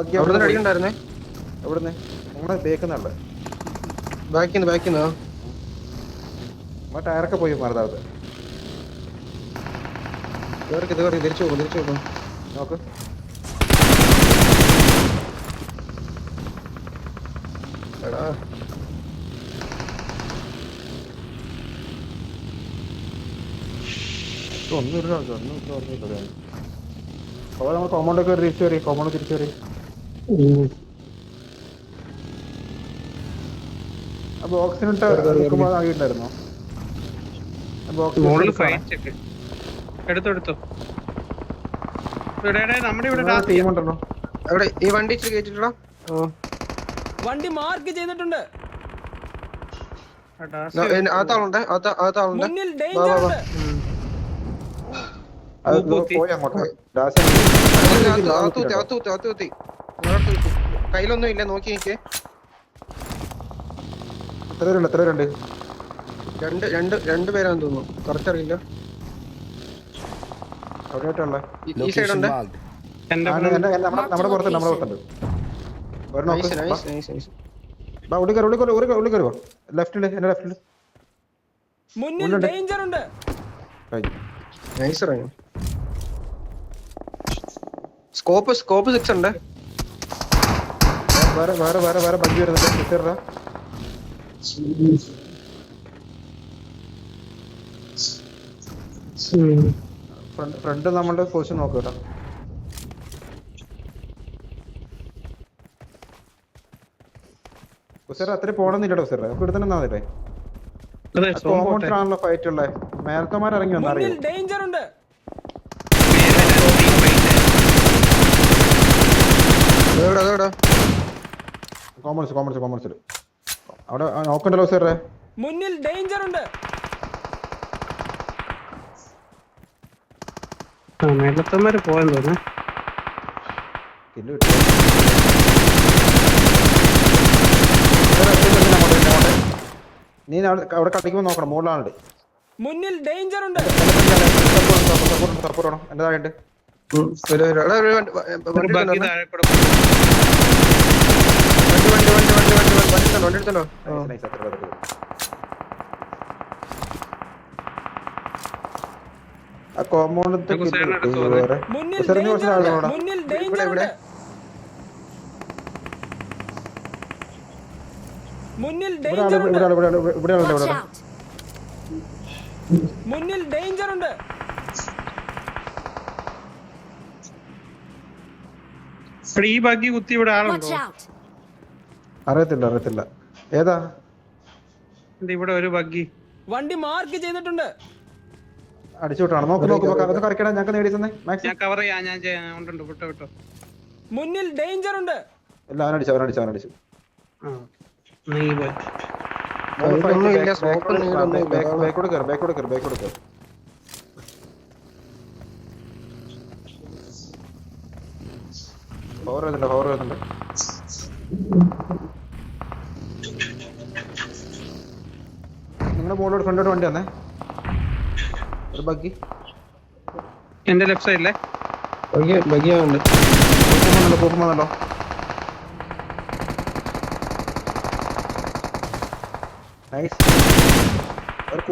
അവിടെ നിന്ന് അടിക്കണ്ടായിരുന്നേ. എവിടുന്ന് നിങ്ങളെ ബേക്കുന്നുണ്ട് ബാക്കിന്ന് ടയറൊക്കെ പോയി മറുതാവത്ത് കേറി തിരിച്ചു പോകും. നോക്ക്. എടാ ഒന്നും അപ്പോൾ നമ്മൾ കോമ്പൗണ്ടൊക്കെ തിരിച്ചു കയറി ബോക്സിനിട്ട് നിൽക്കുമ്പോൾ ആകിണ്ടായിരുന്നോ? എടുത്തു നമ്മുടെ ഇവിടെ ടീമുണ്ടല്ലോ. അവിടെ ഈ വണ്ടി ഇച്ചിരി കയറ്റിട്ടോ. വണ്ടി മാർക്ക് ചെയ്തിട്ടുണ്ട്. ആളുണ്ട്. മുന്നിൽ ഡേഞ്ചർ ഉണ്ട്. പോയി അങ്ങോട്ട് കയ്യിലൊന്നും ഇല്ല, നോക്കി നിക്കേ. എത്ര പേരുണ്ട്? രണ്ട് പേരാന്ന് തോന്നുന്നു, കുറച്ചറിയില്ല. എവിടെയായിട്ടുള്ള ഈ സൈഡ് ഉണ്ട്. നമ്മുടെ പുറത്തുണ്ട്. ഉള്ളി കയറുവോ? ലെഫ്റ്റില് എന്റെ ലെഫ്റ്റില് മുന്നിൽ ഡേഞ്ചർ ഉണ്ട്. സ്കോപ്പ് 6 ഉണ്ട്. വേറെ ബഗ്ഗി വരുന്നുണ്ട്. ഫ്രണ്ട് നമ്മളുടെ പൊസിഷൻ നോക്കൂട്ടോ. അത്ര പോണെന്നില്ലട്ടോ സാർ. ഇവിടെ തന്നെ നിന്നാ കോമ്പൗണ്ടിലാണല്ലോ ഫൈറ്റ് ഉള്ളത്. മേലത്തമാർ ഇറങ്ങി വന്നറിയാം. ഡേഞ്ചർ ഉണ്ട്. കോമേഴ്സിൽ അവിടെ നോക്കണ്ടല്ലോ സാറേ. മുന്നിൽ ഡേഞ്ചർ ഉണ്ട്. മേലത്തന്മാര് പോയെന്ന് തോന്നുന്നു. നീ അവിടെ കളിക്കുമ്പോ നോക്കണം. മുകളിലാണ്. മുന്നിൽ ഡേഞ്ചർ ഉണ്ട്. സപ്പോർട്ട് എന്റെ താഴെ ആ കോമ്പൗണ്ട് കുറച്ച് ആളുകളോടാ. മുന്നിൽ ഡേഞ്ചർ ഉണ്ട്. ഈ ബാക്കി കുത്തി ഇവിടെ ആളുണ്ടോ? അറിയത്തില്ല. ഏതാ ഇവിടെ ഒരു ബഗ്ഗി വണ്ടി മാർക്ക് ചെയ്തിട്ടുണ്ട്. അടിച്ചു വിട്ടാണ്. നോക്ക് കറക്കണം. ഞങ്ങൾക്ക് നേടി തന്നെ ഞാൻ കവർ ചെയ്യാം. ഞാൻ ഉണ്ട് വിട്ടോ. മുന്നിൽ ഡേഞ്ചർ ഉണ്ട്. എല്ലാം അവനടിച്ചു. നീ പോയി ബാക്കോട് കയറി. പവർ വരുന്നുണ്ട്. നിങ്ങളുടെ ബോർഡോട് ഫ്രണ്ടോട് വണ്ടി വന്നേ. ഒരു ബഗ്ഗി എന്റെ ലെഫ്റ്റ് സൈഡിലെ പോകുന്നല്ലോ. നൈസ്. ഒരു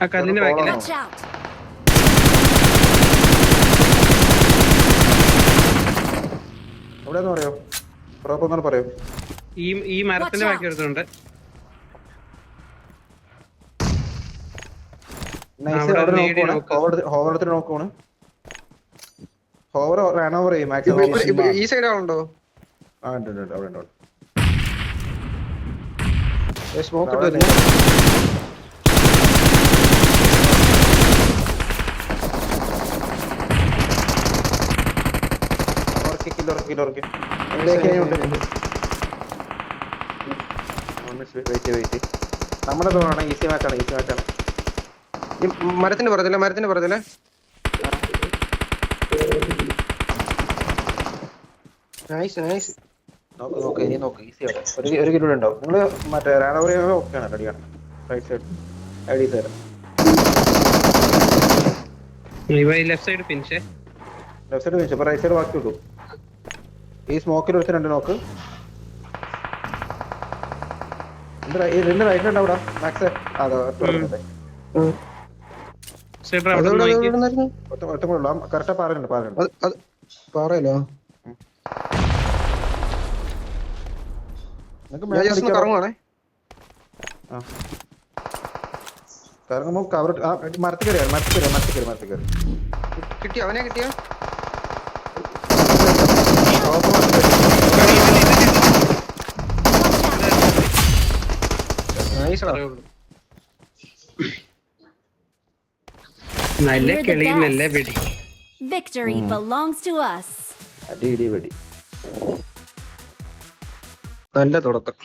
ആ കല്ലിന്റെ ബാക്കിലെ എവിടെയാന്ന് പറയോ? പ്രോപ്പർ പറയോ? ഈ മരത്തിന്റെ ബാക്കി എടുത്തുണ്ട്. നോക്കാണ്. ഹോവർ റൺ ഓവർ ചെയ്യും മാക്സിമം. ഈ സൈഡ് ആളുണ്ടോ? അവിടെ സ്മോക്ക് നമ്മുടെ ഈസി മാച്ചാണ്. മരത്തിന്റെ പുറത്തില്ലേ. നൈസ്. നോക്ക് ഈസി ആവും. ഒരു കിലോ ഉണ്ടാവും. നിങ്ങള് മറ്റേ റാണോറിയ ഓക്കെയാണ്. റെഡിയാണ്. റൈറ്റ് സൈഡ് ഐഡി തരാം. ഇവ ഈ ലെഫ്റ്റ് സൈഡ് ഫിനിഷേ. ലെഫ്റ്റ് സൈഡ് വെച്ചു. അപ്പൊ റൈറ്റ് സൈഡ് ബാക്കി ഉള്ളൂ. ഈ സ്മോക്കിൽ വെച്ച് 2 നോക്ക്. രണ്ട് റൈറ്റ് ഉണ്ട് അവിടെ മാക്സ്. അതെ സൈഡ് അവിടെ നിന്ന് നോക്കി. ഒറ്റ കൂടെ ഉള്ളൂ. കറക്റ്റാ പാറുണ്ട്. പറയല്ലോ നിങ്ങൾക്ക് കറങ്ങുവാണേ. കറങ്ങുമ്പോ കവർ മരത്തിൽ കയറി. കിട്ടി അവനെ കിട്ടിയ നല്ല You're the കിളി best. നല്ല വെടി. Victory belongs to us. അടി വെടി. നല്ല തുടക്കം.